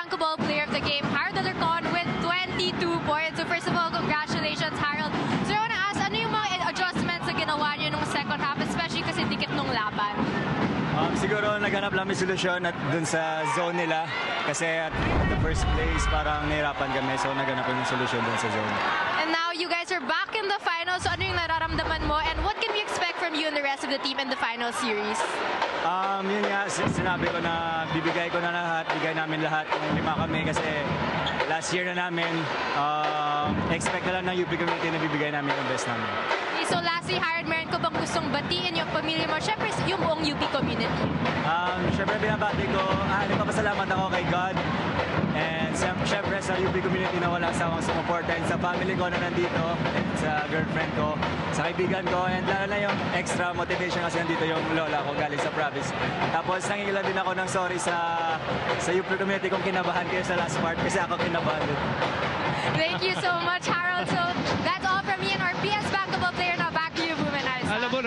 Bankable Player of the Game, Harold Alarcon with 22 points. So first of all, congratulations, Harold. So I want to ask, ano yung mga adjustments na ginawa niyo nung second half, especially kasi dikit nung laban? Siguro naghanap lang may solusyon at dun sa zone nila. Kasi at the first place, parang nahirapan kami. So naghanap yung solusyon dun sa zone. And now you guys are back in the finals. So ano yung nararamdaman mo? And what can we expect from you and the rest of the team in the final series? Yun nga, sinabi ko na bibigay ko na lahat, bigay namin lahat. Lima kami kasi last year na namin, expect na lang ng UP community na bibigay namin yung best namin. Okay, so lastly, Harold, meron ko bang gustong batiin yung pamilya mo? Siyempre, yung buong UP community. Siyempre, binabati ko, nagpapasalamat ako kay God. And siyempre sa UP community na walang sawang sumuporta. And sa family ko na nandito, and sa girlfriend ko, sa kaibigan ko, and lalo na yung extra motivation kasi nandito yung lola ko galing sa province. Tapos nangingilan din ako ng sorry sa UP community kung kinabahan kayo sa last part kasi ako kinabahan din. Thank you so much, Harold. So that's all from me and our PS Bankable Player. Now back to you, Boomen. Alam mo,